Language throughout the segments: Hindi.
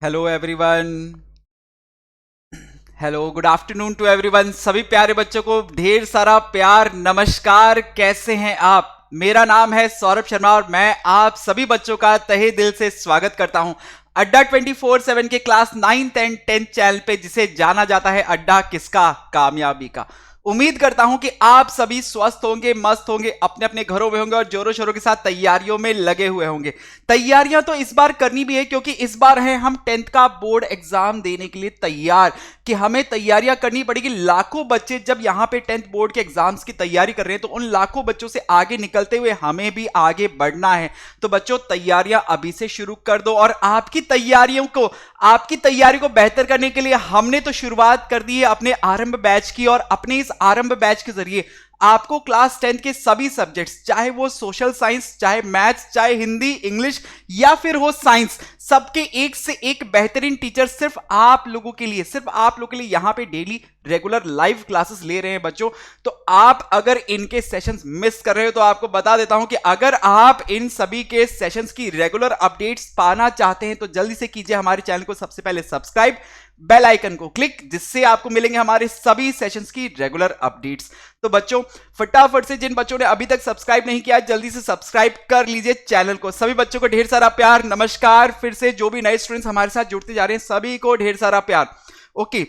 Hello everyone. Hello, good afternoon to everyone. सभी प्यारे बच्चों को ढेर सारा प्यार, नमस्कार। कैसे हैं आप? मेरा नाम है सौरभ शर्मा और मैं आप सभी बच्चों का तहे दिल से स्वागत करता हूं अड्डा 24/7 के class 9th and 10th channel पे, जिसे जाना जाता है अड्डा किसका? कामयाबी का। उम्मीद करता हूं कि आप सभी स्वस्थ होंगे, मस्त होंगे, अपने अपने घरों में होंगे और जोरों शोरों के साथ तैयारियों में लगे हुए होंगे। तैयारियां तो इस बार करनी भी है क्योंकि इस बार है हम 10th का बोर्ड एग्जाम देने के लिए तैयार, कि हमें तैयारियां करनी पड़ेगी। लाखों बच्चे जब यहां पे 10th बोर्ड के एग्जाम्स की तैयारी कर रहे हैं तो उन लाखों बच्चों से आगे निकलते हुए हमें भी आगे बढ़ना है। तो बच्चों, तैयारियां अभी से शुरू कर दो और आपकी तैयारी को बेहतर करने के लिए हमने तो शुरुआत कर दी है अपने आरंभ बैच की। और अपने इस आरंभ बैच के जरिए आपको क्लास 10th के सभी सब्जेक्ट्स, चाहे वो सोशल साइंस, चाहे मैथ्स, चाहे हिंदी, इंग्लिश या फिर हो साइंस, सबके एक से एक बेहतरीन टीचर सिर्फ आप लोगों के लिए यहां पे डेली रेगुलर लाइव क्लासेस ले रहे हैं बच्चों। तो आप अगर इनके सेशंस मिस कर रहे हो तो आपको बता देता हूं कि अगर आप इन सभी के सेशंस की रेगुलर अपडेट्स पाना चाहते हैं तो जल्दी से कीजिए हमारे चैनल को सबसे पहले सब्सक्राइब, बेल आइकन को क्लिक, जिससे आपको मिलेंगे हमारे सभी सेशंस की रेगुलर अपडेट्स। तो बच्चों, फटाफट से जिन बच्चों ने अभी तक सब्सक्राइब नहीं किया, जल्दी से सब्सक्राइब कर लीजिए चैनल को। सभी बच्चों को ढेर सारा प्यार, नमस्कार। फिर से जो भी नए स्टूडेंट्स हमारे साथ जुड़ते जा रहे हैं सभी को ढेर सारा प्यार। ओके,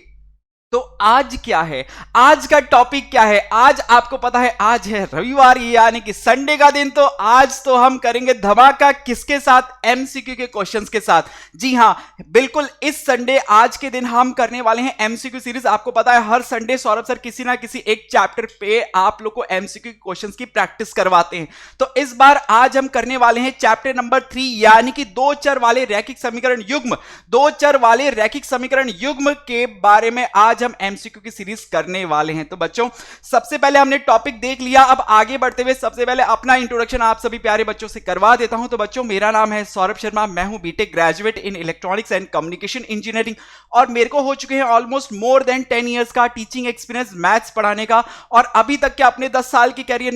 तो आज क्या है, आज का टॉपिक क्या है? आज आपको पता है आज है रविवार, यानी कि संडे का दिन। तो आज तो हम करेंगे धमाका, किसके साथ? एमसीक्यू के क्वेश्चंस के साथ। जी हां, बिल्कुल इस संडे आज के दिन हम करने वाले हैं एमसीक्यू सीरीज। आपको पता है हर संडे सौरभ सर किसी ना किसी एक चैप्टर पे आप लोग को एमसीक्यू क्वेश्चंस की प्रैक्टिस करवाते हैं। तो इस बार आज हम करने वाले हैं चैप्टर नंबर 3, यानी कि दो चर वाले रैखिक समीकरण युग्म। दो चर वाले रैखिक समीकरण युग्म के बारे में आज हम एमसीक्यू की सीरीज करने वाले हैं। तो बच्चों, सबसे पहले हमने टॉपिक देख लिया। अब आगे बढ़ते हुए सबसे पहले अपना इंट्रोडक्शन आप सभी प्यारे बच्चों से करवा देता हूं। तो बच्चों, मेरा नाम है सौरभ शर्मा, मैं हूं BTech graduate in electronics and communication engineering और मेरे को हो चुके हैं ऑलमोस्ट मोर देन 10 इयर्स का टीचिंग एक्सपीरियंस मैथ्स पढ़ाने का। और अभी तक के अपने 10 साल के कैरियर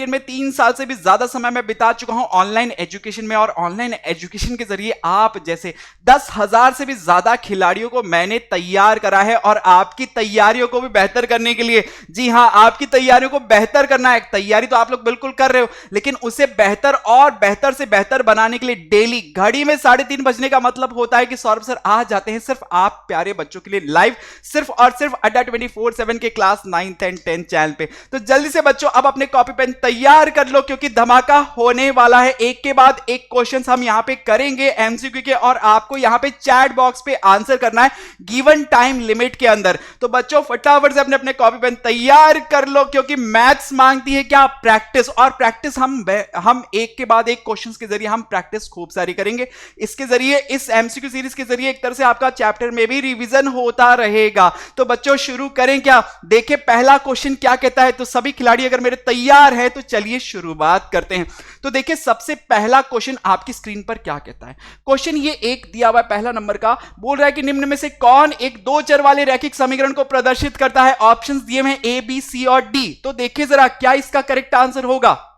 में 3 साल से भी ज्यादा समय मैं बिता चुका हूं ऑनलाइन एजुकेशन में। और ऑनलाइन एजुकेशन के जरिए आप जैसे 10,000 से भी ज्यादा खिलाड़ियों को मैंने तैयार करा है। और आपकी तैयारियों को भी बेहतर करने के लिए, जी हां, आपकी तैयारियों को बेहतर करना है। तैयारी तो आप लोग बिल्कुल कर रहे हो, लेकिन उसे बेहतर और बेहतर से बेहतर बनाने के लिए डेली घड़ी में 3:30 बजने का मतलब होता है कि सौरभ सर आ जाते हैं सिर्फ आप प्यारे बच्चों के लिए लाइव, सिर्फ और सिर्फ अड्डा 24/7 के class 9th and 10th channel पे। तो जल्दी से बच्चों अब अपने कॉपी पेन तैयार कर लो, क्योंकि धमाका होने वाला है। एक के बाद एक क्वेश्चन हम यहां पे करेंगे एमसीक्यू के, और आपको यहां पे चैट बॉक्स पे आंसर करना है गिवन टाइम लिमिट के अंदर। तो बच्चों, फटाफट से अपने अपने कॉपी पेन तैयार कर लो, क्योंकि मैथ्स मांगती है क्या? प्रैक्टिस। और प्रैक्टिस हम एक के बाद एक क्वेश्चंस के जरिए हम प्रैक्टिस खूब सारी करेंगे। इसके जरिए, इस एमसीक्यू सीरीज के जरिए एक तरह से आपका चैप्टर में भी रिवीजन होता रहेगा। तो बच्चों, शुरू करें क्या? देखिए पहला क्वेश्चन क्या कहता है। तो सभी खिलाड़ी अगर मेरे तैयार है तो चलिए शुरुआत करते हैं। तो देखिए सबसे पहला क्वेश्चन आपकी स्क्रीन पर क्या कहता है। क्वेश्चन ये एक दिया हुआ है, पहला नंबर का, बोल रहा है कि निम्न में से कौन एक दो चर वाले रैखिक समीकरण को प्रदर्शित करता है। ऑप्शंस दिए हैं ए, बी, सी और डी। तो देखिए जरा क्या इसका करेक्ट आंसर होगा।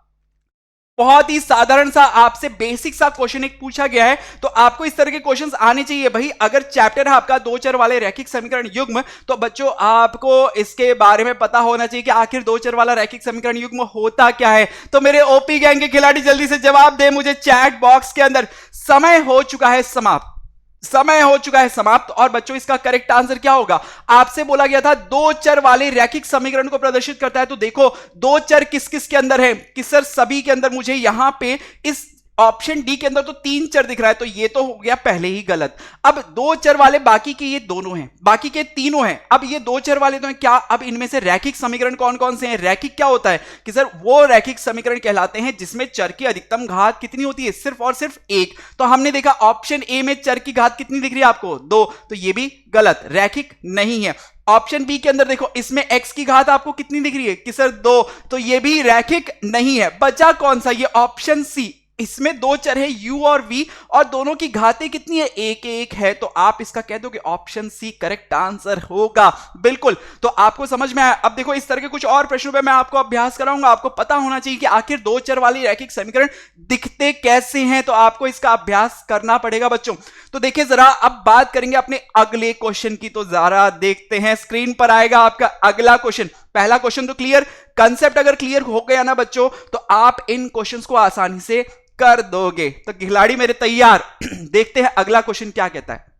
बहुत ही साधारण सा आपसे बेसिक सा क्वेश्चन एक पूछा गया है, तो आपको इस तरह के क्वेश्चंस आने चाहिए भाई। अगर चैप्टर है आपका दो चर वाले रैखिक समीकरण युग्म, तो बच्चों आपको इसके बारे में पता होना चाहिए कि आखिर दो चर वाला रैखिक समीकरण युग्म होता क्या है। तो मेरे ओपी गैंग के खिलाड़ी जल्दी से जवाब दे मुझे चैट बॉक्स के अंदर। समय हो चुका है समाप्त। और बच्चों, इसका करेक्ट आंसर क्या होगा? आपसे बोला गया था दो चर वाले रैखिक समीकरण को प्रदर्शित करता है। तो देखो दो चर किस किस के अंदर है कि सर सभी के अंदर। मुझे यहां पे इस ऑप्शन डी के अंदर तो 3 चर दिख रहा है, तो ये तो हो गया पहले ही गलत। अब दो चर वाले बाकी के ये दोनों हैं, बाकी के तीनों हैं। अब ये दो चर वाले तो हैं क्या? अब इनमें से रैखिक समीकरण कौन कौन से हैं? रैखिक क्या होता है कि सर वो रैखिक समीकरण कहलाते हैं जिसमें चर की अधिकतम घात कितनी होती है? सिर्फ और सिर्फ 1। तो हमने देखा ऑप्शन ए में चर की घात कितनी दिख रही है आपको? 2। तो ये भी गलत, रैखिक नहीं है। ऑप्शन बी के अंदर देखो, इसमें x की घात आपको कितनी दिख रही है कि सर 2। तो ये भी रैखिक नहीं है। बचा कौन सा? ये ऑप्शन सी, इसमें दो चर है u और v और दोनों की घातें कितनी है, एक एक है, तो आप इसका कह दो कि ऑप्शन सी करेक्ट आंसर होगा। बिल्कुल, तो आपको समझ में आया। अब देखो इस तरह के कुछ और प्रश्नों पे मैं आपको अभ्यास कराऊंगा। आपको पता होना चाहिए कि आखिर दो चर वाली रैखिक समीकरण दिखते कैसे हैं, तो आपको इसका अभ्यास करना पड़ेगा बच्चों। तो देखिए जरा अब बात करेंगे अपने अगले क्वेश्चन की, तो जरा देखते हैं। स्क्रीन पर आएगा आपका अगला क्वेश्चन। पहला क्वेश्चन तो क्लियर, कंसेप्ट अगर क्लियर हो गया ना बच्चों, तो आप इन क्वेश्चंस को आसानी से कर दोगे। तो खिलाड़ी मेरे तैयार। देखते हैं अगला क्वेश्चन क्या कहता है।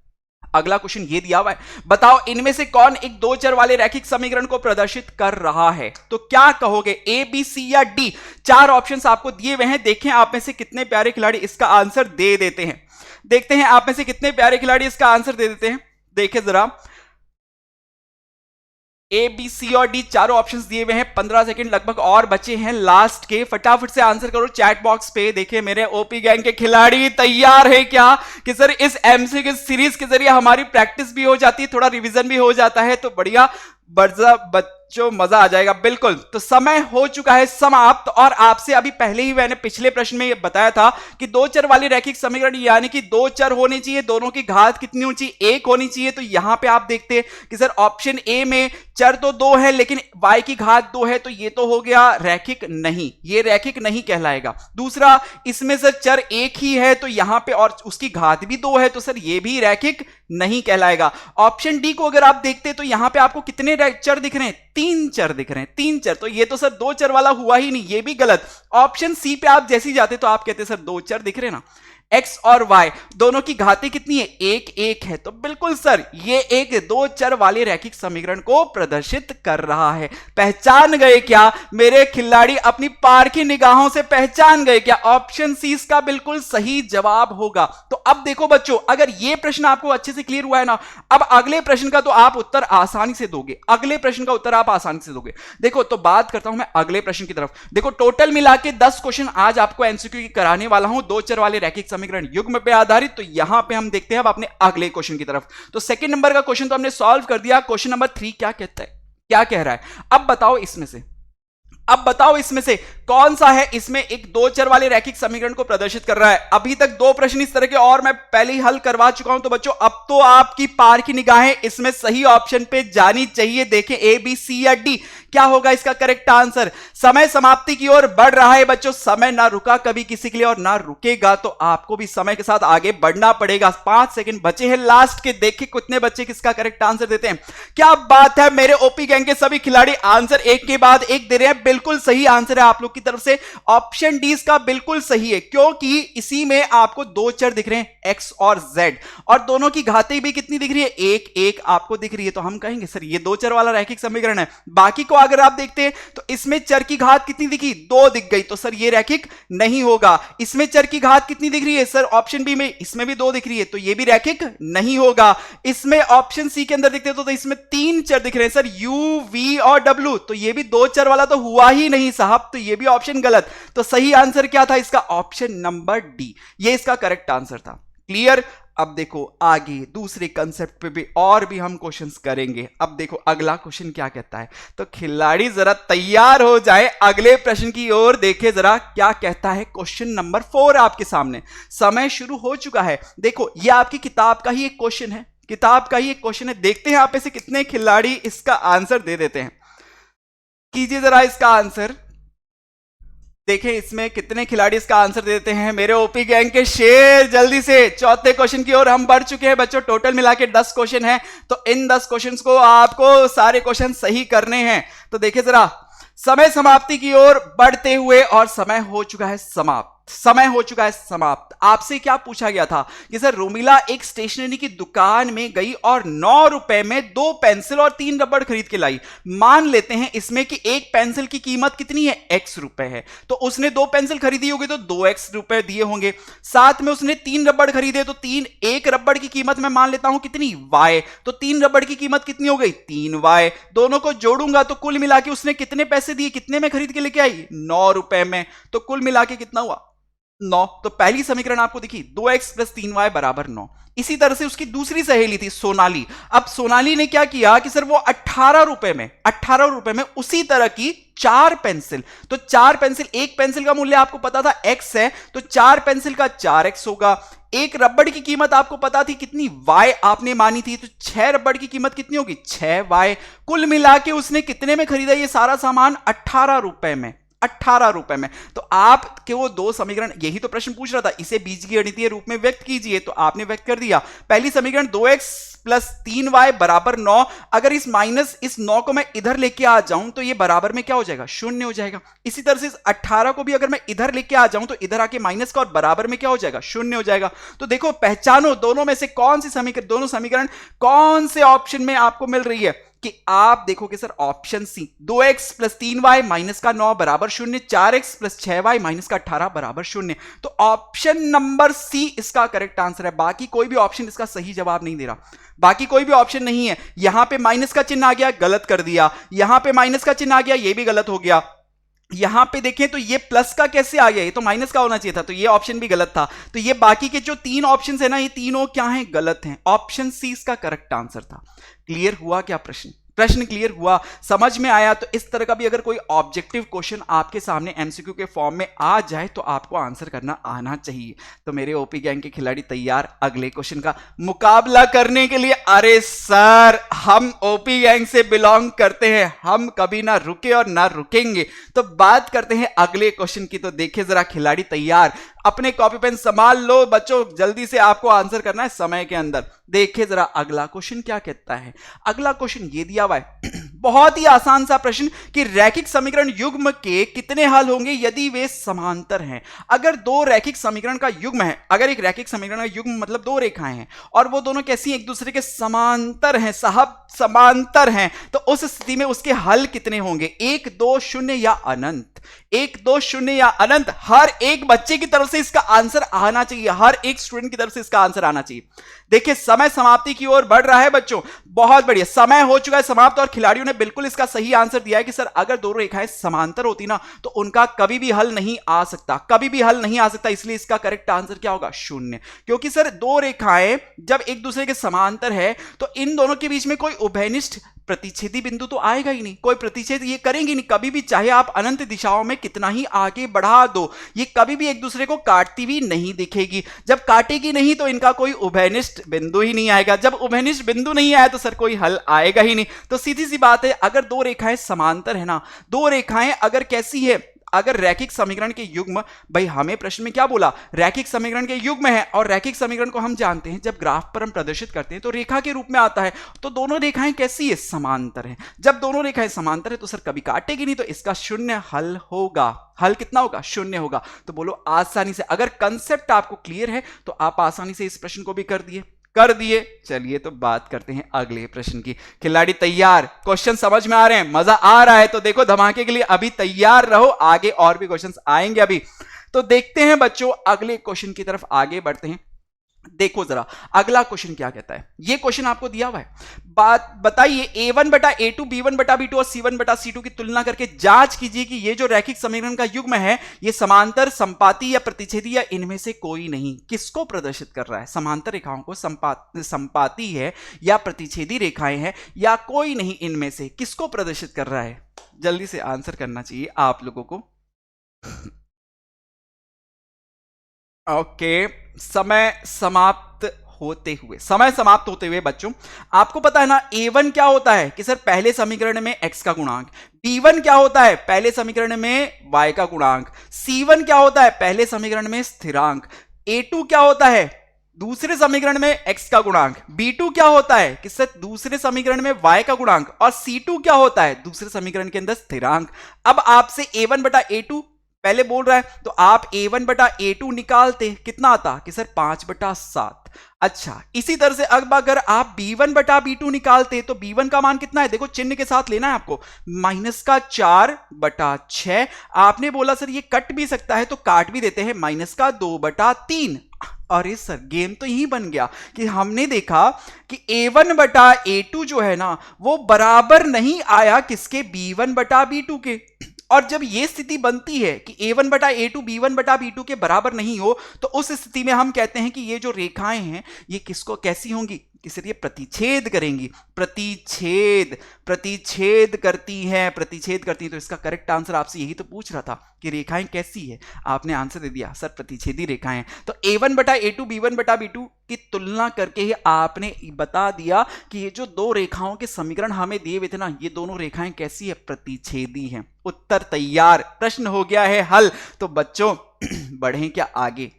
अगला क्वेश्चन ये दिया हुआ है, बताओ इनमें से कौन एक दो चर वाले रैखिक समीकरण को प्रदर्शित कर रहा है। तो क्या कहोगे, ए बी सी या डी। चार ऑप्शंस आपको दिए हुए हैं, देखें आप में से कितने प्यारे खिलाड़ी इसका आंसर दे देते हैं। देखते हैं आप में से कितने प्यारे खिलाड़ी इसका आंसर दे देते हैं। देखिए जरा, ए बी सी और डी चारों ऑप्शंस दिए हुए हैं। 15 सेकंड लगभग और बचे हैं लास्ट के, फटाफट से आंसर करो चैट बॉक्स पे। देखिए मेरे ओपी गैंग के खिलाड़ी तैयार है क्या कि सर इस एमसीक्यू सीरीज के जरिए हमारी प्रैक्टिस भी हो जाती है, थोड़ा रिवीजन भी हो जाता है, तो बढ़िया बच्चों मजा आ जाएगा। बिल्कुल, तो समय हो चुका है समाप्त। और आपसे अभी पहले ही मैंने पिछले प्रश्न में बताया था कि दो चर वाली रैखिक समीकरण यानी कि दो चर होने चाहिए, दोनों की घात कितनी होनी चाहिए, एक होनी चाहिए। तो यहां पे आप देखते हैं कि सर ऑप्शन ए में चर तो दो है लेकिन y की घात दो है, तो ये तो हो गया रैखिक नहीं, ये रैखिक नहीं कहलाएगा। दूसरा, इसमें सर चर एक ही है तो यहां पे और उसकी घात भी दो है, तो सर ये भी रैखिक नहीं कहलाएगा। ऑप्शन डी को अगर आप देखते हैं तो यहां पे आपको कितने चर दिख रहे हैं, तीन चर दिख रहे हैं, तीन चर, तो ये तो सर दो चर वाला हुआ ही नहीं, ये भी गलत। ऑप्शन सी पे आप जैसे ही जाते तो आप कहते हैं सर दो चर दिख रहे हैं ना, x और y दोनों की घातें कितनी है, एक एक है, तो बिल्कुल सर ये एक दो चर वाले रैखिक समीकरण को प्रदर्शित कर रहा है। पहचान गए क्या मेरे खिलाड़ी, अपनी पारखी निगाहों से पहचान गए क्या, ऑप्शन सी इसका बिल्कुल सही जवाब होगा। तो अब देखो बच्चों, अगर ये प्रश्न आपको अच्छे से क्लियर हुआ है ना, अब अगले प्रश्न का तो आप उत्तर आसानी से दोगे, अगले प्रश्न का उत्तर आप आसानी से दोगे। देखो तो बात करता हूं मैं अगले प्रश्न की तरफ। देखो टोटल मिला के 10 क्वेश्चन आज आपको एमसीक्यू कराने वाला हूं, दो चर वाले रैखिक समीकरण युग्म पे आधारित। तो यहां पे हम देखते हैं अब अपने अगले क्वेश्चन की तरफ। तो सेकंड नंबर का क्वेश्चन तो हमने सॉल्व कर दिया। क्वेश्चन नंबर 3 क्या कहता है, क्या कह रहा है, अब बताओ इसमें से कौन सा है इसमें एक दो चर वाले रैखिक समीकरण को प्रदर्शित कर रहा है। अभी तक दो प्रश्न इस तरह के और मैं पहले ही हल करवा चुका हूं, तो बच्चों अब तो आपकी पार की निगाहें इसमें सही ऑप्शन पे जानी चाहिए। देखें ए बी सी या डी, क्या होगा इसका करेक्ट आंसर। समय समाप्ति की ओर बढ़ रहा है बच्चों, समय ना रुका कभी किसी के लिए और ना रुकेगा, तो आपको भी समय के साथ आगे बढ़ना पड़ेगा। 5 सेकंड बचे हैं लास्ट के, देखिए कितने बच्चे किसका करेक्ट आंसर देते हैं। क्या बात है, मेरे ओपी गैंग के सभी खिलाड़ी आंसर एक के बाद एक दे रहे हैं। बिल्कुल सही आंसर है आप लोग की तरफ से, ऑप्शन डी इसका बिल्कुल सही है, क्योंकि इसी में आपको दो चर दिख रहे हैं x और z, और दोनों की घातें भी कितनी दिख रही है, एक एक आपको दिख रही है, तो हम कहेंगे सर ये दो चर वाला रैखिक समीकरण है। बाकी को अगर आप देखते हैं तो इसमें चर की घात कितनी दिखी, दो दिख गई, तो सर ये रैखिक नहीं होगा। इसमें चर की घात कितनी दिख रही है सर, ऑप्शन बी में इसमें भी दो दिख रही है, तो ये भी रैखिक नहीं होगा। इसमें ऑप्शन सी के अंदर दिखते तो इसमें तीन चर दिख रहे हैं सर, u v और w, तो ये भी दो चर वाला तो हुआ ही नहीं साहब, तो ये भी ऑप्शन गलत। तो सही आंसर क्या था इसका, ऑप्शन नंबर डी, ये इसका करेक्ट आंसर था। क्लियर। अब देखो आगे दूसरे कंसेप्ट पे भी और भी हम क्वेश्चंस करेंगे। अब देखो अगला क्वेश्चन क्या कहता है, तो खिलाड़ी जरा तैयार हो जाए अगले प्रश्न की ओर। देखे जरा क्या कहता है क्वेश्चन नंबर 4 आपके सामने। समय शुरू हो चुका है। देखो ये आपकी किताब का ही एक क्वेश्चन है, किताब का ही एक क्वेश्चन है। देखते हैं आप में से कितने खिलाड़ी इसका आंसर दे देते हैं। कीजिए जरा इसका आंसर, देखें इसमें कितने खिलाड़ी इसका आंसर देते हैं। मेरे ओपी गैंग के शेर जल्दी से चौथे क्वेश्चन की ओर हम बढ़ चुके हैं बच्चों। टोटल मिला के 10 क्वेश्चन हैं, तो इन 10 क्वेश्चंस को आपको सारे क्वेश्चन सही करने हैं। तो देखिए जरा, समय समाप्ति की ओर बढ़ते हुए, और समय हो चुका है समाप्त, समय हो चुका है समाप्त। आपसे क्या पूछा गया था कि सर रोमिला एक स्टेशनरी की दुकान में गई और 9 रुपए में 2 पेंसिल और 3 रबड़ खरीद के लाई। मान लेते हैं इसमें कि एक पेंसिल की कीमत कितनी है, x रुपए है, तो उसने 2 पेंसिल खरीदी होगी तो 2x रुपए दिए होंगे। साथ में उसने 3 रबड़ खरीदे, तो एक रबड़ की कीमत मैं मान लेता हूं कितनी, y, तो 3 रबड़ की कीमत कितनी हो गई, 3y। दोनों को जोड़ूंगा तो कुल मिला के उसने कितने पैसे दिए, कितने में खरीद के लेके आई, 9 रुपए में, तो कुल मिला के कितना हुआ, 9। तो पहली समीकरण आपको दिखी 2x प्लस 3y बराबर 9। इसी तरह से उसकी दूसरी सहेली थी सोनाली। अब सोनाली ने क्या किया कि सर वो 18 रुपए में उसी तरह की 4 पेंसिल। तो 4 पेंसिल, एक पेंसिल का मूल्य आपको पता था x है, तो 4 पेंसिल का 4x होगा। एक रबड़ की कीमत आपको पता थी कितनी, y आपने मानी थी, तो 6 रबड़ की कीमत कितनी होगी, 6y। कुल मिला के उसने कितने में खरीदा ये सारा सामान, 18 रुपए में। 18 रुपए में। तो आपके वो दो समीकरण, यही तो प्रश्न पूछ रहा था, इसे बीजगणितीय रूप में व्यक्त कीजिए, तो आपने व्यक्त कर दिया। पहली समीकरण 2x प्लस 3y बराबर 9। अगर इस 9 को मैं इधर लेके आ जाऊं तो ये बराबर में क्या हो जाएगा, 0 हो जाएगा। इसी तरह से इस 18 को भी अगर मैं इधर लेके आ जाऊं तो इधर आके माइनस का और बराबर में क्या हो जाएगा, 0 हो जाएगा। तो देखो पहचानो दोनों में से कौन सी समीकरण, दोनों समीकरण कौन से ऑप्शन में आपको मिल रही है। कि आप देखोगे sir option C, 2x plus 3y minus का 9 बराबर 0, 4x प्लस 6y माइनस का 18 बराबर 0। तो ऑप्शन नंबर सी इसका करेक्ट आंसर है। बाकी कोई भी ऑप्शन इसका सही जवाब नहीं दे रहा, बाकी कोई भी ऑप्शन नहीं है। यहां पे माइनस का चिन्ह आ गया, गलत कर दिया। यहां पे माइनस का चिन्ह आ गया, ये भी गलत हो गया। यहां पे देखें तो ये प्लस का कैसे आ गया, ये तो माइनस का होना चाहिए था, तो ये ऑप्शन भी गलत था। तो ये बाकी के जो 3 ऑप्शंस है ना, ये तीनों क्या हैं, गलत हैं। ऑप्शन सी इसका करेक्ट आंसर था। क्लियर हुआ क्या प्रश्न क्लियर हुआ, समझ में आया। तो इस तरह का भी अगर कोई ऑब्जेक्टिव क्वेश्चन आपके सामने एमसीक्यू के फॉर्म में आ जाए तो आपको आंसर करना आना चाहिए। तो मेरे ओपी गैंग के खिलाड़ी तैयार अगले क्वेश्चन का मुकाबला करने के लिए। अरे सर हम ओपी गैंग से बिलोंग करते हैं, हम कभी ना रुके और ना रुकेंगे। तो बात करते हैं अगले क्वेश्चन की। तो देखिए जरा खिलाड़ी तैयार, अपने कॉपी पेन संभाल लो बच्चों, जल्दी से आपको आंसर करना है समय के अंदर। देखिए जरा अगला क्वेश्चन क्या कहता है। अगला क्वेश्चन ये दिया हुआ है बहुत ही आसान सा प्रश्न कि रैखिक समीकरण युग्म के कितने हल होंगे यदि वे समांतर हैं। अगर दो रैखिक समीकरण का युग्म है, अगर एक रैखिक समीकरण का युग्म मतलब दो रेखाएं हैं और वो दोनों कैसी एक दूसरे के समांतर हैं, साहब समांतर हैं, तो उस स्थिति में उसके हल कितने होंगे, 1 2 0 या अनंत। 1 2 0 या अनंत। हर एक बच्चे की तरफ से इसका आंसर आना चाहिए, हर एक स्टूडेंट की तरफ से इसका आंसर आना चाहिए। देखिए समय समाप्ति की ओर बढ़ रहा है बच्चों, बहुत बढ़िया, समय हो चुका है समाप्त और खिलाड़ियों ने बिल्कुल इसका सही आंसर दिया है कि सर अगर दो रेखाएं समांतर होती ना तो उनका कभी भी हल नहीं आ सकता, कभी भी हल नहीं आ सकता। इसलिए इसका करेक्ट आंसर क्या होगा, 0। क्योंकि सर दो रेखाएं जब एक दूसरे के समांतर है तो इन दोनों के बीच में कोई उभयनिष्ठ प्रतिच्छेदी बिंदु तो आएगा ही नहीं, कोई प्रतिच्छेद ये करेंगे नहीं कभी भी, चाहे आप अनंत दिशाओं में कितना ही आगे बढ़ा दो, ये कभी भी एक दूसरे को काटती हुई नहीं दिखेगी। जब काटेगी नहीं तो इनका कोई उभयनिष्ठ बिंदु ही नहीं आएगा, जब उभयनिष्ठ बिंदु नहीं आया तो सर कोई हल आएगा ही नहीं। तो सीधी सी बात है, अगर दो रेखाएं समांतर है ना, दो रेखाएं अगर कैसी है, अगर रैखिक समीकरण के युग्म, भाई हमें प्रश्न में क्या बोला, रैखिक समीकरण के युग्म है, और रैखिक समीकरण को हम जानते हैं जब ग्राफ पर हम प्रदर्शित करते हैं तो रेखा के रूप में आता है। तो दोनों रेखाएं कैसी है, समांतर है। जब दोनों रेखाएं समांतर है तो सर कभी काटेगी नहीं, तो इसका 0 हल होगा। हल कितना होगा, 0 होगा। तो बोलो आसानी से, अगर कंसेप्ट आपको क्लियर है तो आप आसानी से इस प्रश्न को भी कर दिए। चलिए तो बात करते हैं अगले प्रश्न की। खिलाड़ी तैयार, क्वेश्चन समझ में आ रहे हैं, मजा आ रहा है तो देखो धमाके के लिए अभी तैयार रहो, आगे और भी क्वेश्चंस आएंगे अभी। तो देखते हैं बच्चों अगले क्वेश्चन की तरफ आगे बढ़ते हैं। देखो जरा अगला क्वेश्चन क्या कहता है। ये क्वेश्चन आपको दिया हुआ है, बात बताइए a1 बटा a2 b1 बटा b2 और c1 बटा c2 की तुलना करके जांच कीजिए कि ये जो रैखिक समीकरण का युग्म है ये समांतर, संपाती या प्रतिच्छेदी या इनमें से कोई नहीं। किसको प्रदर्शित कर रहा है, समांतर रेखाओं को, संपाती है या प्रतिच्छेदी रेखाएं हैं या कोई नहीं, इनमें से किसको प्रदर्शित कर रहा है। जल्दी से आंसर करना चाहिए आप लोगों को। ओके, समय समाप्त होते हुए बच्चों आपको पता है ना a1 क्या होता है कि सर पहले समीकरण में x का गुणांक, b1 क्या होता है पहले समीकरण में y का गुणांक, c1 क्या होता है पहले समीकरण में स्थिरांक, a2 क्या होता है दूसरे समीकरण में x का गुणांक, b2 क्या होता है कि सर दूसरे समीकरण में y का गुणांक, और c2 क्या होता है दूसरे समीकरण के अंदर स्थिरांक। अब आपसे a1 बटा a2 पहले बोल रहा है तो आप a1 बटा a2 निकालते कितना आता कि सर 5 बटा 7। अच्छा, इसी तरह से अब अगर आप b1 बटा b2 निकालते तो b1 का मान कितना है, देखो चिन्ह के साथ लेना है आपको, माइनस का 4 बटा 6। आपने बोला सर ये कट भी सकता है तो काट भी देते हैं, माइनस का 2 बटा 3। अरे सर गेम तो यही बन गया कि हमने देखा कि a1 बटा a2 जो है ना वो बराबर नहीं आया किसके, b1 बटा b2 के, और जब ये स्थिति बनती है कि a1 बटा a2 b1 बटा b2 के बराबर नहीं हो, तो उस स्थिति में हम कहते हैं कि ये जो रेखाएं हैं ये किसको कैसी होंगी, किस ये प्रतिच्छेद करेंगी, प्रतिच्छेद करती हैं, तो इसका करेक्ट आंसर आपसे यही तो पूछ रहा था कि रेखाएं कैसी है, आपने आंसर दे दिया सर प्रतिच्छेदी रेखाएं। तो a1 बटा a2 b1 बटा b2 की तुलना करके ही आपने बता दिया कि ये जो दो रेखाओं के समीकरण हमें दिए हुए थे ना, ये दोनों रेखाएं कैसी है, प्रतिच्छेदी हैं। उत्तर तैयार, प्रश्न हो गया है हल। तो बच्चों बढ़ें क्या आगे,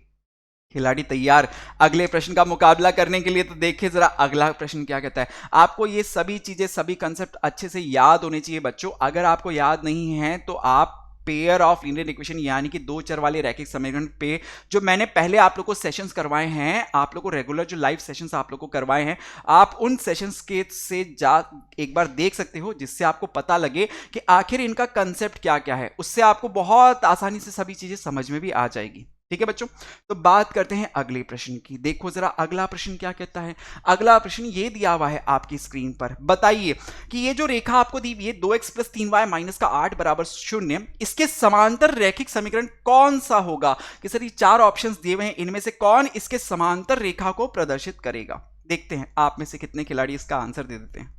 खिलाड़ी तैयार अगले प्रश्न का मुकाबला करने के लिए। तो देखिए जरा अगला प्रश्न क्या कहता है। आपको ये सभी चीजें, सभी कंसेप्ट अच्छे से याद होने चाहिए बच्चों। अगर आपको याद नहीं है तो आप पेयर ऑफ लीनियर इक्वेशन यानी कि दो चर वाले रैखिक समीकरण पे जो मैंने पहले आप लोगों को सेशंस करवाए हैं, आप लोगों को रेगुलर जो लाइव सेशंस आप लोगों को करवाए हैं, आप उन सेशंस के से जा एक बार देख सकते हो, जिससे आपको पता लगे कि आखिर इनका कंसेप्ट क्या क्या है। उससे आपको बहुत आसानी से सभी चीजें समझ में भी आ जाएगी। ठीक है बच्चों, तो बात करते हैं अगले प्रश्न की। देखो जरा अगला प्रश्न क्या कहता है। अगला प्रश्न ये दिया हुआ है आपकी स्क्रीन पर। बताइए कि ये जो रेखा आपको दी हुई है 2x + 3y - का 8 = 0, इसके समांतर रैखिक समीकरण कौन सा होगा। कि सर ये चार ऑप्शंस दिए हुए हैं, इनमें से कौन इसके समांतर रेखा को प्रदर्शित करेगा। देखते हैं आप में से कितने खिलाड़ी इसका आंसर दे देते हैं।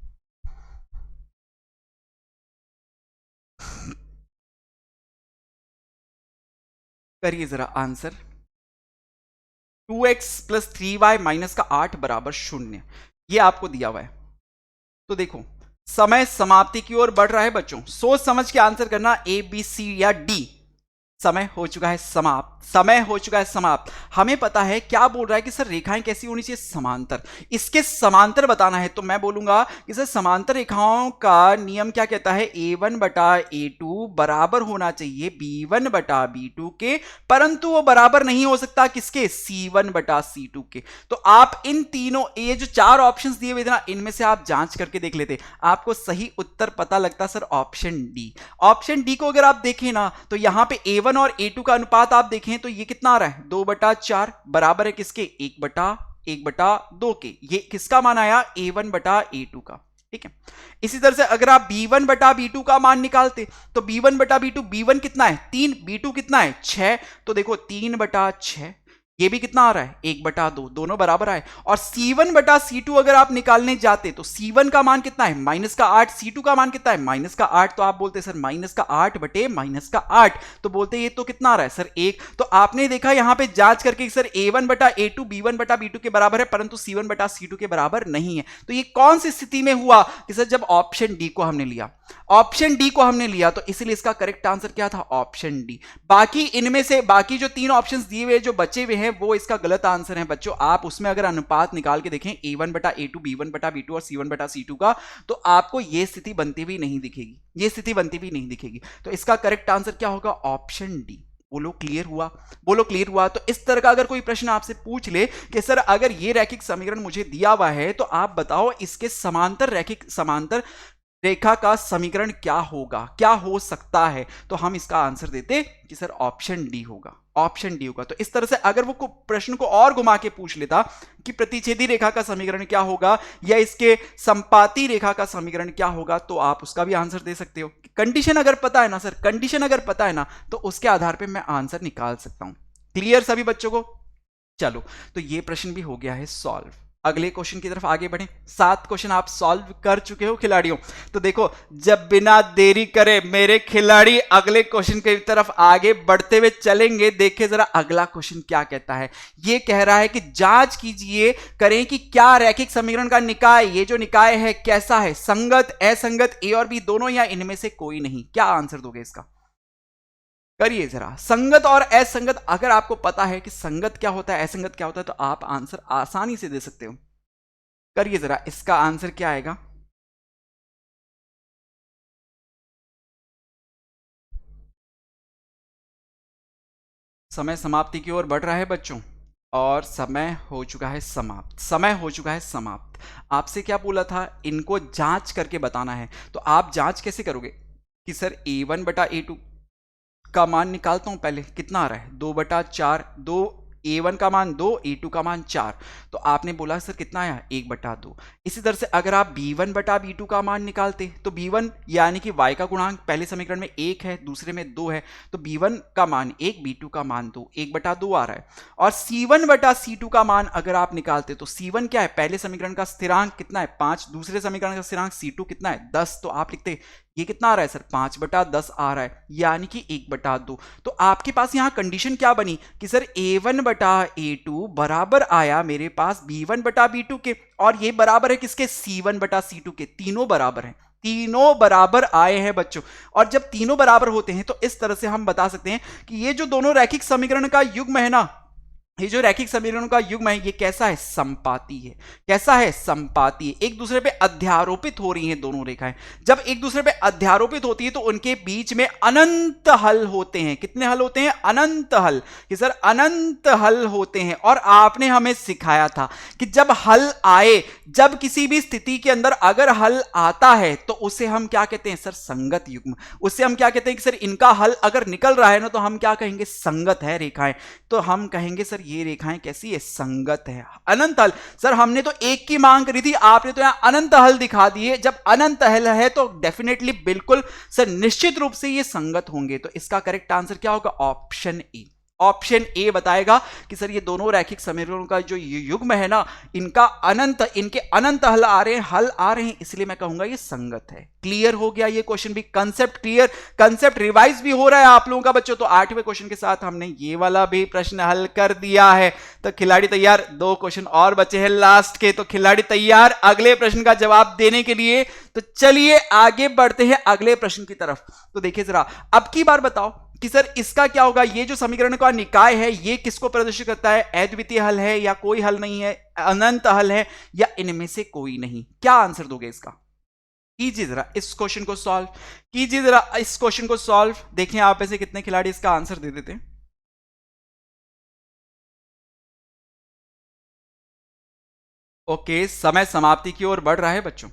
करिए जरा आंसर। 2x + 3y - का 8 = 0, ये आपको दिया हुआ है। तो देखो समय समाप्ति की ओर बढ़ रहा है बच्चों, सोच समझ के आंसर करना, ए बी सी या डी। समय हो चुका है समाप्त, समय हो चुका है समाप्त। हमें पता है क्या बोल रहा है कि सर रेखाएं कैसी होनी चाहिए, समांतर। इसके समांतर बताना है तो मैं बोलूंगा कि सर समांतर रेखाओं का नियम क्या कहता है, a1 बटा a2 बराबर होना चाहिए b1 बटा b2 के, परंतु वो बराबर नहीं हो सकता किसके, c1 बटा c2 के। तो आप इन तीनों, ये जो चार ऑप्शंस दिए हुए थे ना, इनमें से आप जांच करके देख लेते, आपको सही उत्तर पता लगता sir option D. Option D को अगर आप देखें ना, तो यहां पे a1 और a2 का अनुपात आप देखें तो ये कितना आ रहा है, 2/4 बराबर है किसके, 1/2 के। ये किसका मान आया, a1 बटा a2 का। ठीक है, इसी तरह से अगर आप b1 बटा b2 का मान निकालते तो b1 बटा b2, b1 कितना है 3, b2 कितना है 6, तो देखो 3/6, ये भी कितना आ रहा है 1/2, दोनों बराबर आए। और c1 बटा c2 अगर आप निकालने जाते तो c1 का मान कितना है -8, c2 का मान कितना है -8, तो आप बोलते सर -8 बटे -8, तो बोलते ये तो कितना आ रहा है सर 1। तो आपने देखा यहां पे जांच करके सर a1 बटा a2 b1 बटा b2 के बराबर है, परंतु c1 बटा c2 के बराबर नहीं है। तो ये कौन सी स्थिति में हुआ कि सर जब ऑप्शन डी को हमने लिया, ऑप्शन डी को हमने लिया, तो इसलिए इसका करेक्ट आंसर क्या था, ऑप्शन डी। बाकी इनमें से बाकी जो तीन ऑप्शंस दिए हुए जो बचे हुए हैं वो इसका गलत आंसर है बच्चों। आप उसमें अगर अनुपात निकाल के देखें a1 बटा a2 b1 बटा b2 और c1 बटा c2 का, तो आपको यह स्थिति बनती हुई नहीं दिखेगी, ये स्थिति बनती हुई नहीं दिखेगी। तो इसका करेक्ट आंसर क्या होगा, ऑप्शन डी। बोलो क्लियर हुआ, बोलो क्लियर हुआ। तो इस तरह का अगर कोई प्रश्न आपसे पूछ ले कि सर अगर ये रैखिक समीकरण मुझे दिया हुआ है तो आप बताओ इसके समांतर रेखा का समीकरण क्या होगा, क्या हो सकता है, तो हम इसका आंसर देते कि सर ऑप्शन डी होगा, ऑप्शन डी होगा। तो इस तरह से अगर वो प्रश्न को और घुमा के पूछ लेता कि प्रतिच्छेदी रेखा का समीकरण क्या होगा या इसके संपाती रेखा का समीकरण क्या होगा, तो आप उसका भी आंसर दे सकते हो। कंडीशन अगर पता है ना सर, कंडीशन अगर पता है ना, तो उसके आधार पर मैं आंसर निकाल सकता हूं। क्लियर सभी बच्चों को। चलो तो ये प्रश्न भी हो गया है सॉल्व। अगले क्वेश्चन की तरफ आगे बढ़ें। 7 क्वेश्चन आप सॉल्व कर चुके हो खिलाड़ियों। तो देखो जब बिना देरी करे मेरे खिलाड़ी अगले क्वेश्चन की तरफ आगे बढ़ते हुए चलेंगे। देखिए जरा अगला क्वेश्चन क्या कहता है। ये कह रहा है कि जांच कीजिए, करें कि क्या रैखिक समीकरण का निकाय, ये जो निकाय है कैसा है, संगत, असंगत, ए और बी दोनों या इनमें से कोई नहीं। क्या आंसर दोगे इसका, करिए जरा। संगत और असंगत, अगर आपको पता है कि संगत क्या होता है असंगत क्या होता है, तो आप आंसर आसानी से दे सकते हो। करिए जरा, इसका आंसर क्या आएगा। समय समाप्ति की ओर बढ़ रहा है बच्चों और समय हो चुका है समाप्त, समय हो चुका है समाप्त। आपसे क्या बोला था, इनको जांच करके बताना है। तो आप जांच कैसे करोगे कि सर a1 बटा a2 का मान निकालता हूं पहले, कितना आ रहा है 2/4, 2 a1 का मान 2, a2 का मान 4, तो आपने बोला सर कितना आया 1/2। इसी तरह से अगर आप b1 बटा b2 का मान निकालते तो b1 यानी कि y का गुणांक पहले समीकरण में 1 है, दूसरे में 2 है, तो b1 का मान 1, b2 का मान 2, 1/2 आ रहा है। और c1 बटा c2 का मान अगर आप निकालते तो c1 क्या है, पहले समीकरण का स्थिरांक कितना है 5, दूसरे समीकरण का स्थिरांक c2 कितना है 10, तो आप लिखते ये कितना आ रहा है सर 5/10 आ रहा है, यानी कि 1/2। तो आपके पास यहां कंडीशन क्या बनी कि सर a1 बटा a2 बराबर आया मेरे पास b1 बटा b2 के, और ये बराबर है किसके, c1 बटा c2 के, तीनों बराबर हैं, तीनों बराबर आए हैं बच्चों। और जब तीनों बराबर होते हैं तो इस तरह से हम बता सकते हैं कि ये जो दोनों रैखिक समीकरण का युग्म है ना, ये जो रैखिक समीकरणों का युग्म है ये कैसा है, संपाती है। कैसा है, संपाती है, एक दूसरे पे अध्यारोपित हो रही हैं दोनों रेखाएं। जब एक दूसरे पे अध्यारोपित होती है तो उनके बीच में अनंत हल होते हैं। कितने हल होते हैं, अनंत हल, कि सर अनंत हल होते हैं। और आपने हमें सिखाया था कि जब हल आए, जब किसी भी स्थिति के अंदर अगर हल आता है तो उसे हम क्या कहते हैं सर, संगत युग्म। उससे हम क्या कहते हैं कि सर इनका हल अगर निकल रहा है ना तो हम क्या कहेंगे, संगत है रेखाएं, तो हम कहेंगे सर ये रेखाएं कैसी है, संगत है। अनंत हल, सर हमने तो एक की मांग करी थी, आपने तो यहां अनंत हल दिखा दिए। जब अनंत हल है तो डेफिनेटली बिल्कुल सर निश्चित रूप से ये संगत होंगे। तो इसका करेक्ट आंसर क्या होगा, ऑप्शन ए। ऑप्शन ए बताएगा कि सर ये दोनों रैखिक समीकरणों का जो युग्म है ना, इनका इनके अनंत हल आ रहे हैं, इसलिए मैं कहूंगा ये संगत है। क्लियर हो गया ये क्वेश्चन भी, कंसेप्ट क्लियर, कंसेप्ट रिवाइज भी हो रहा है आप लोगों का बच्चों। तो 8वें क्वेश्चन के साथ हमने ये वाला भी प्रश्न हल कर दिया है। तो खिलाड़ी तैयार, 2 क्वेश्चन और बचे हैं लास्ट के, तो खिलाड़ी तैयार अगले प्रश्न का जवाब देने के लिए। तो चलिए आगे बढ़ते हैं अगले प्रश्न की तरफ। तो देखिए जरा, अब की बार बताओ कि सर इसका क्या होगा, ये जो समीकरण का निकाय है ये किसको प्रदर्शित करता है, अद्वितीय हल है या कोई हल नहीं है, अनंत हल है या इनमें से कोई नहीं। क्या आंसर दोगे इसका, कीजिए जरा इस क्वेश्चन को सॉल्व, कीजिए जरा इस क्वेश्चन को सॉल्व। देखिए आप में से कितने खिलाड़ी इसका आंसर दे देते हैं। ओके, समय समाप्ति की ओर बढ़ रहा है बच्चों,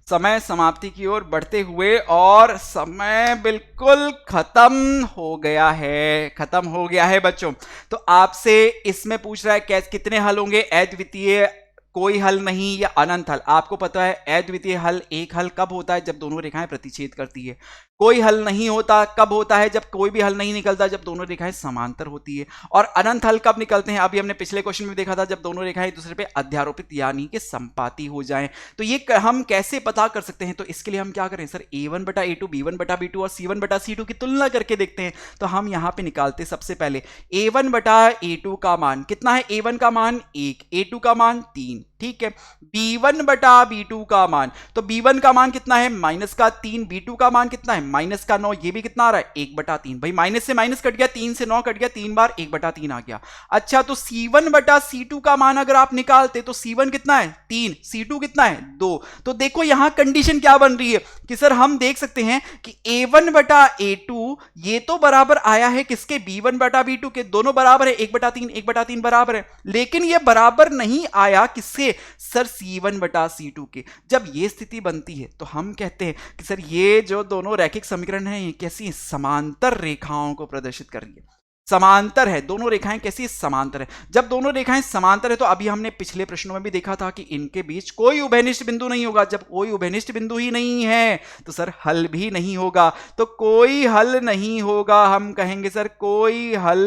समय समाप्ति की ओर बढ़ते हुए, और समय बिल्कुल खत्म हो गया है, खत्म हो गया है बच्चों। तो आपसे इसमें पूछ रहा है कैसे, कितने हल होंगे, अद्वितीय, कोई हल नहीं या अनंत हल। आपको पता है अद्वितीय हल, एक हल कब होता है, जब दोनों रेखाएं प्रतिच्छेद करती है। कोई हल नहीं होता कब होता है, जब कोई भी हल नहीं निकलता, जब दोनों रेखाएं समांतर होती है। और अनंत हल कब निकलते हैं, अभी हमने पिछले क्वेश्चन में देखा था, जब दोनों रेखाएं एक दूसरे पे अध्यारोपित यानी कि संपाती हो जाएं। तो ये हम कैसे पता कर सकते हैं, तो इसके लिए हम क्या करें सर, a1 बटा a2, b1 बटा b2 और c1 बटा c2 की तुलना करके देखते हैं। तो हम यहां पे निकालते सबसे पहले a1 बटा a2 का मान कितना है, a1 का मान 1, a2 का मान 3, ठीक है। b1 बटा b2 का मान, तो b1 का मान कितना है, माइनस का 3, b2 का मान कितना है, माइनस का 9, ये भी कितना आ रहा है 1/3। भाई माइनस से माइनस कट गया, 3 से 9 कट गया, 3 बार 1/3 आ गया। अच्छा, तो c1 बटा c2 का मान अगर आप निकालते तो c1 कितना है 3, c2 कितना है 2। तो देखो यहां कंडीशन क्या बन रही है कि सर हम देख सकते हैं कि a1 बटा a2 ये तो बराबर आया है किसके, b1 बटा b2 के, दोनों बराबर है, 1/3 बराबर है। लेकिन ये बराबर नहीं आया किससे सर, c1 बटा c2 के। जब ये स्थिति बनती है तो हम कहते हैं कि सर ये जो दोनों रैखिक समीकरण हैं ये कैसी समांतर रेखाओं को प्रदर्शित कर रही है, समांतर है, दोनों रेखाएं कैसी समांतर है। जब दोनों रेखाएं समांतर है तो अभी हमने पिछले प्रश्नों में भी देखा था कि इनके बीच कोई उभयनिष्ठ बिंदु नहीं होगा। जब कोई उभयनिष्ठ बिंदु ही नहीं है तो सर हल भी नहीं होगा। तो कोई हल नहीं होगा, हम कहेंगे सर कोई हल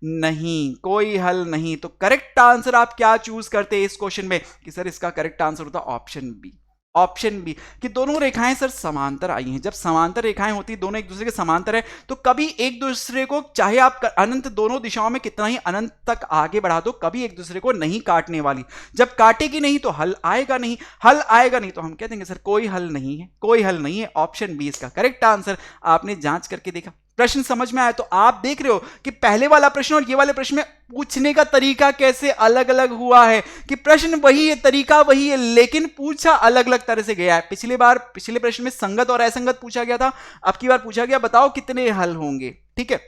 नहीं, कोई हल नहीं। तो करेक्ट आंसर आप क्या चूज करते हैं इस क्वेश्चन में कि सर इसका करेक्ट आंसर होता ऑप्शन बी, ऑप्शन बी, कि दोनों रेखाएं सर समांतर आई हैं। जब समांतर रेखाएं होती दोनों एक दूसरे के समांतर है तो कभी एक दूसरे को, चाहे आप अनंत दोनों दिशाओं में कितना ही अनंत तक आगे बढ़ा दो, कभी एक दूसरे को नहीं काटने वाली। जब काटेगी नहीं तो हल आएगा नहीं, हल आएगा नहीं तो हम कह देंगे सर कोई हल नहीं है, कोई हल नहीं है। ऑप्शन बी इसका करेक्ट आंसर। आपने जांच करके देखा, प्रश्न समझ में आया। तो आप देख रहे हो कि पहले वाला प्रश्न और ये वाले प्रश्न में पूछने का तरीका कैसे अलग अलग हुआ है, कि प्रश्न वही है, तरीका वही है, लेकिन पूछा अलग अलग तरह से गया है। पिछले प्रश्न में संगत और असंगत पूछा गया था, अब की बार पूछा गया बताओ कितने हल होंगे, ठीक है।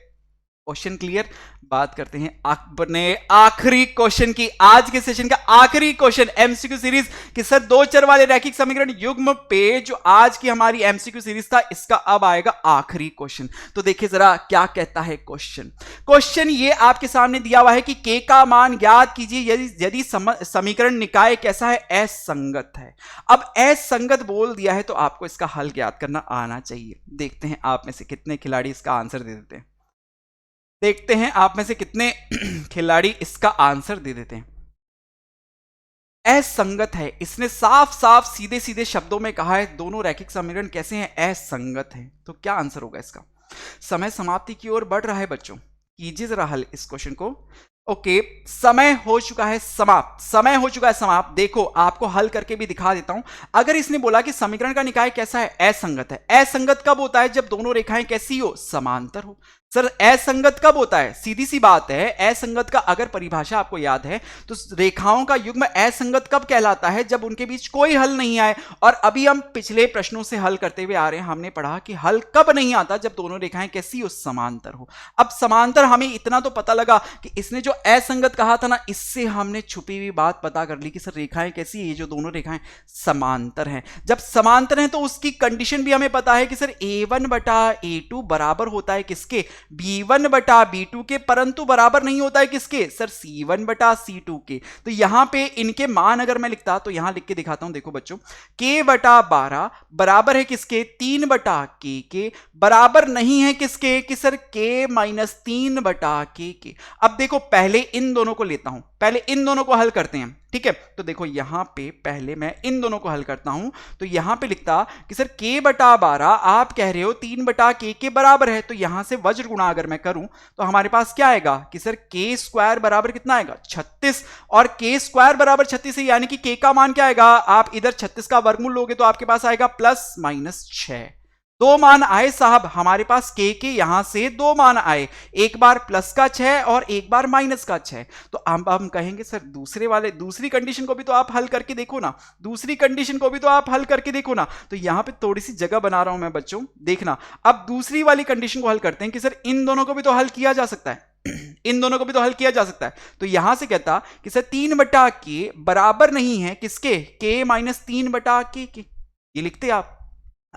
Question clear. बात करते हैं अपने आखिरी क्वेश्चन की, आज के सेशन का आखिरी क्वेश्चन एमसीक्यू सीरीज कि सर दो चर वाले रैखिक समीकरण युग्म पे जो आज की हमारी एमसीक्यू सीरीज था, इसका अब आएगा आखिरी क्वेश्चन। तो देखिए जरा क्या कहता है क्वेश्चन ये आपके सामने दिया हुआ है कि के का मान ज्ञात कीजिए यदि समीकरण निकाय कैसा है, असंगत है। अब असंगत बोल दिया है तो आपको इसका हल ज्ञात करना आना चाहिए। देखते हैं आप में से कितने खिलाड़ी इसका आंसर दे देते हैं, देखते हैं आप में से कितने खिलाड़ी इसका आंसर दे देते हैं। असंगत है, इसने साफ साफ सीधे सीधे शब्दों में कहा है दोनों रैखिक समीकरण कैसे हैं, असंगत हैं। तो क्या आंसर होगा इसका? समय समाप्ति की ओर बढ़ रहा है बच्चों, कीजिए जरा हल इस क्वेश्चन को। ओके, समय हो चुका है समाप्त, समय हो चुका है समाप्त। देखो आपको हल करके भी दिखा देता हूं। अगर इसने बोला कि समीकरण का निकाय कैसा है, असंगत है। असंगत कब होता है? जब दोनों रेखाएं कैसी हो, समांतर हो। सर असंगत कब होता है? सीधी सी बात है, असंगत का अगर परिभाषा आपको याद है तो रेखाओं का युग्म असंगत कब कहलाता है? जब उनके बीच कोई हल नहीं आए। और अभी हम पिछले प्रश्नों से हल करते हुए आ रहे हैं, हमने पढ़ा कि हल कब नहीं आता, जब दोनों रेखाएं कैसी हो, समांतर हो। अब समांतर, हमें इतना तो पता लगा कि इसने जो असंगत कहा था ना, इससे हमने छुपी हुई बात पता कर ली कि सर रेखाएं कैसी है, ये जो दोनों रेखाएं समांतर हैं। जब समांतर हैं तो उसकी कंडीशन भी हमें पता है कि सर a1 बटा a2 बराबर होता है किसके, b1 बटा b2 के, परंतु बराबर नहीं होता है किसके, सर c1 बटा c2 के। तो यहां पे इनके मान अगर मैं लिखता तो यहां लिख के दिखाता हूं, देखो बच्चों, k बटा 12 बराबर है किसके, 3 बटा k के, बराबर नहीं है किसके, कि सर k माइनस 3 बटा k के। अब देखो पहले इन दोनों को लेता हूं, पहले इन दोनों को हल करते हैं, ठीक है। तो देखो यहां पे पहले मैं इन दोनों को हल करता हूं, तो यहां पे लिखता कि सर k बटा 12 आप कह रहे हो 3 बटा k के बराबर है, तो यहां से वज्र गुणा अगर मैं करूं तो हमारे पास क्या आएगा कि सर k स्क्वायर बराबर कितना आएगा, 36। और k स्क्वायर बराबर 36 है, यानी कि k का मान क्या आएगा, आप इधर 36 का वर्गमूल लोगे तो आपके पास आएगा प्लस माइनस 6। दो मान आए साहब हमारे पास, k के यहां से दो मान आए, एक बार प्लस का 6 और एक बार माइनस का 6। तो अब हम कहेंगे सर दूसरी कंडीशन को भी तो आप हल करके देखो ना, दूसरी कंडीशन को भी तो आप हल करके देखो ना। तो यहां पे थोड़ी सी जगह बना रहा हूं मैं बच्चों, देखना। अब दूसरी वाली कंडीशन को हल करते हैं कि सर इन दोनों को भी तो हल किया जा सकता है, इन दोनों को भी तो हल किया जा सकता है। तो यहां से कहता कि सर 3 बटा k बराबर नहीं है किसके, k माइनस 3 बटा k के। ये लिखते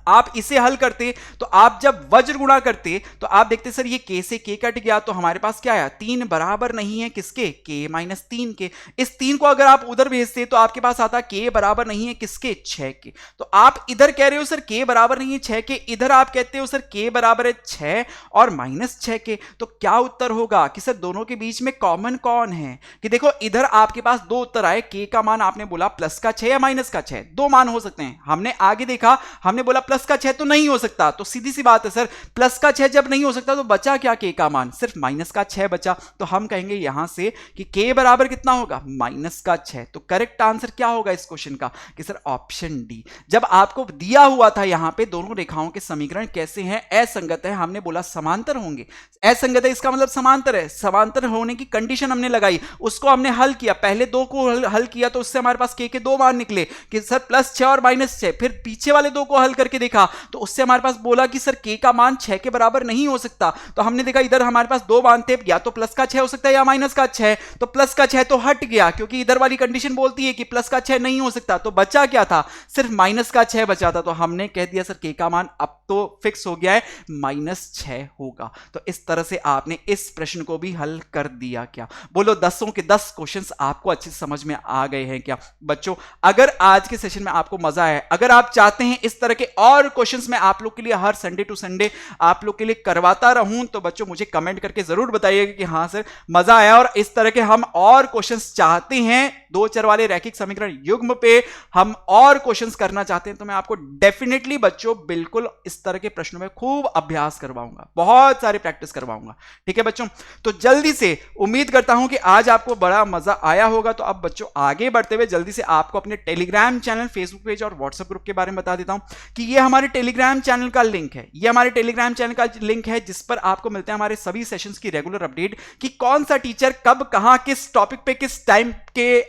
आप इसे हल करते तो आप जब वज्र गुणा करते तो आप देखते सर ये k से k कट गया, तो हमारे पास क्या आया, 3 बराबर नहीं है किसके, k माइनस 3 के। इस 3 को अगर आप उधर भेजते तो आपके पास आता k बराबर नहीं है किसके, 6 के। तो आप इधर कह रहे हो सर k बराबर नहीं है 6 के, इधर आप कहते हो सर k बराबर है 6 और माइनस 6 के। तो क्या उत्तर होगा कि सर दोनों के बीच में कॉमन कौन है? कि देखो इधर आपके पास दो उत्तर आए, k का मान आपने बोला प्लस का 6 या माइनस का 6, दो मान हो सकते हैं। हमने आगे देखा, हमने बोला प्लस का 6 तो नहीं हो सकता, तो सीधी सी बात है सर प्लस का 6 जब नहीं हो सकता तो बचा क्या, k का मान सिर्फ माइनस का 6 बचा। तो हम कहेंगे यहां से कि k बराबर कितना होगा, माइनस का 6। तो करेक्ट आंसर क्या होगा इस क्वेश्चन का, कि सर ऑप्शन डी। जब आपको दिया हुआ था यहां पे दोनों रेखाओं के समीकरण कैसे हैं, असंगत है, हमने बोला समांतर होंगे। असंगत है इसका मतलब समांतर है, समांतर होने की कंडीशन हमने लगाई, उसको हमने हल किया, पहले दो को हल किया तो उससे हमारे पास k के दो मान निकले कि सर प्लस 6 और माइनस 6। फिर पीछे वाले दो को हल करके देखा तो उससे हमारे पास बोला कि सर k का मान 6 के बराबर नहीं हो सकता। तो हमने देखा इधर हमारे पास दो मान थे, या तो प्लस का 6 हो सकता है या माइनस का 6। तो प्लस का 6 तो हट गया क्योंकि इधर वाली कंडीशन बोलती है कि प्लस का 6 नहीं हो सकता। तो बचा क्या था, सिर्फ माइनस का 6 बचा था। तो हमने कह दिया सर k का मान अब तो फिक्स हो गया है, -6 होगा। तो इस तरह से आपने इस प्रश्न को भी हल कर दिया। क्या बोलो, 10 के 10 क्वेश्चंस आपको अच्छे से समझ में आ गए हैं क्या बच्चों? अगर आज के सेशन में आपको मजा आया, अगर आप चाहते हैं इस तरह के और क्वेश्चंस मैं आप लोग के लिए हर संडे टू संडे आप लोग के लिए करवाता रहूं, तो बच्चों मुझे कमेंट करके जरूर बताइएगा कि हाँ सर मजा आया और इस तरह के हम और क्वेश्चंस चाहते हैं, दो चर वाले रैखिक समीकरण युग्म पे हम और क्वेश्चंस करना चाहते हैं। तो मैं आपको डेफिनेटली बच्चों बिल्कुल इस तरह के प्रश्नों में खूब अभ्यास करवाऊंगा, बहुत सारी प्रैक्टिस करवाऊंगा, ठीक है बच्चों? तो जल्दी से उम्मीद करता हूं कि आज आपको बड़ा मजा आया होगा। तो अब बच्चों आगे बढ़ते हुए जल्दी से आपको अपने टेलीग्राम चैनल, फेसबुक पेज और व्हाट्सएप ग्रुप के बारे में बता देता हूं कि ये हमारे टेलीग्राम चैनल का लिंक है, ये हमारे टेलीग्राम चैनल का लिंक है जिस पर आपको मिलते हैं हमारे सभी सेशंस की रेगुलर अपडेट कि कौन सा टीचर कब कहां किस टॉपिक पे किस टाइम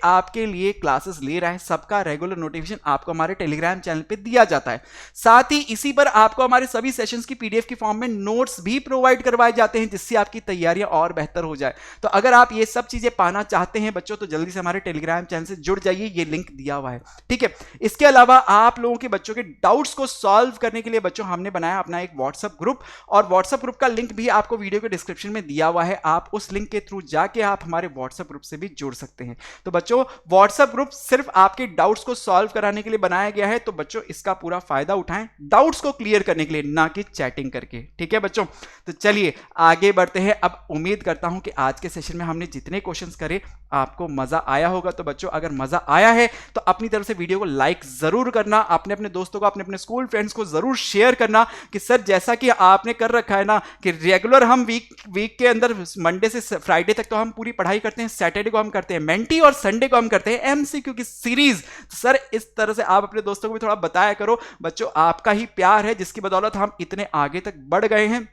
आपके लिए क्लासेस ले रहा है, सबका रेगुलर नोटिफिकेशन आपको हमारे टेलीग्राम चैनल पे दिया जाता है। साथ ही इसी पर आपको हमारे सभी सेशंस की पीडीएफ की फॉर्म में नोट्स भी प्रोवाइड करवाए जाते हैं, जिससे आपकी तैयारियां और बेहतर हो जाए। तो अगर आप ये सब चीजें पाना चाहते हैं बच्चों, तो जल्दी से हमारे टेलीग्राम चैनल से जुड़ जाइए, ये लिंक दिया हुआ है, ठीक है। इसके अलावा आप लोगों के बच्चों के डाउट्स को सॉल्व करने के लिए बच्चों हमने बनाया अपना एक व्हाट्सएप ग्रुप, और व्हाट्सएप ग्रुप का लिंक भी आपको वीडियो के डिस्क्रिप्शन में दिया हुआ है। आप उस लिंक के थ्रू जाके आप हमारे व्हाट्सएप ग्रुप से भी जुड़ सकते हैं। तो बच्चों व्हाट्सएप ग्रुप सिर्फ आपके डाउट्स को सॉल्व कराने के लिए बनाया गया है, तो बच्चों इसका पूरा फायदा उठाएं डाउट्स को क्लियर करने के लिए, ना कि चैटिंग करके, ठीक है बच्चों। तो चलिए आगे बढ़ते हैं। अब उम्मीद करता हूं कि आज के सेशन में हमने जितने क्वेश्चंस करे आपको मजा आया होगा। तो बच्चों अगर मजा आया है तो अपनी तरफ से वीडियो को लाइक जरूर करना, अपने अपने दोस्तों को, अपने अपने स्कूल फ्रेंड्स को जरूर शेयर करना कि सर जैसा कि आपने कर रखा है ना कि रेगुलर हम वीक के अंदर मंडे से फ्राइडे तक तो हम पूरी पढ़ाई करते हैं, सैटरडे को हम करते हैं मेंटी और संडे को हम करते हैं एमसीक्यू की सीरीज। तो सर इस तरह से आप अपने दोस्तों को भी थोड़ा बताया करो। बच्चों आपका ही प्यार है जिसकी बदौलत हम इतने आगे तक बढ़ गए हैं।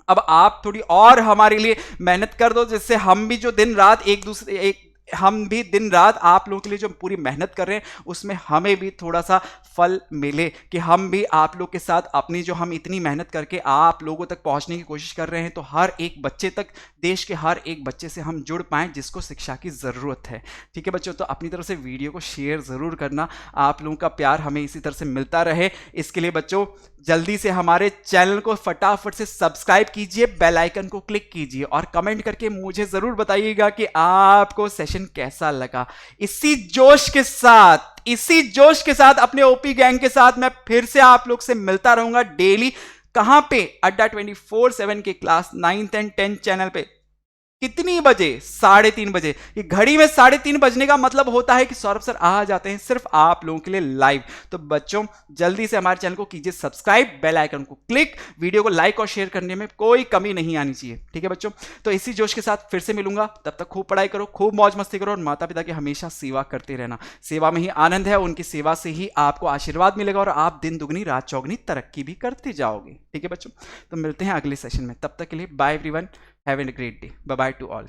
अब आप थोड़ी और हमारे लिए मेहनत कर दो, जिससे हम भी जो दिन रात हम भी दिन रात आप लोगों के लिए जो पूरी मेहनत कर रहे हैं उसमें हमें भी थोड़ा सा फल मिले, कि हम भी आप लोग के साथ अपनी जो हम इतनी मेहनत करके आप लोगों तक पहुंचने की कोशिश कर रहे हैं, तो हर एक बच्चे तक, देश के हर एक बच्चे से हम जुड़ पाएं जिसको शिक्षा की ज़रूरत है, ठीक है बच्चों। तो अपनी तरफ से वीडियो को शेयर ज़रूर करना, आप लोगों का प्यार हमें इसी तरह से मिलता रहे। इसके लिए बच्चों जल्दी से हमारे चैनल को फटाफट से सब्सक्राइब कीजिए, बेल आइकन को क्लिक कीजिए और कमेंट करके मुझे ज़रूर बताइएगा कि आपको सेशन कैसा लगा। इसी जोश के साथ अपने ओपी गैंग के साथ मैं फिर से आप लोग से मिलता रहूंगा डेली। कहां पे? अड्डा 24/7 के class 9th and 10th channel पे। कितनी बजे? 3:30 बजे। ये घड़ी में 3:30 बजने का मतलब होता है कि सौरभ सर आ जाते हैं सिर्फ आप लोगों के लिए लाइव। तो बच्चों जल्दी से हमारे चैनल को कीजिए सब्सक्राइब, बेल आइकन को क्लिक, वीडियो को लाइक और शेयर करने में कोई कमी नहीं आनी चाहिए, ठीक है बच्चों। तो इसी जोश के साथ फिर से मिलूंगा, तब तक खूब पढ़ाई करो, खूब मौज मस्ती करो और माता पिता की हमेशा सेवा करते रहना। सेवा में ही आनंद है, उनकी सेवा से ही आपको आशीर्वाद मिलेगा और आप दिन दुगनी रात चौगनी तरक्की भी करते जाओगे, ठीक है बच्चों। तो मिलते हैं अगले सेशन में, तब तक के लिए bye everyone, have a great day, bye bye to all.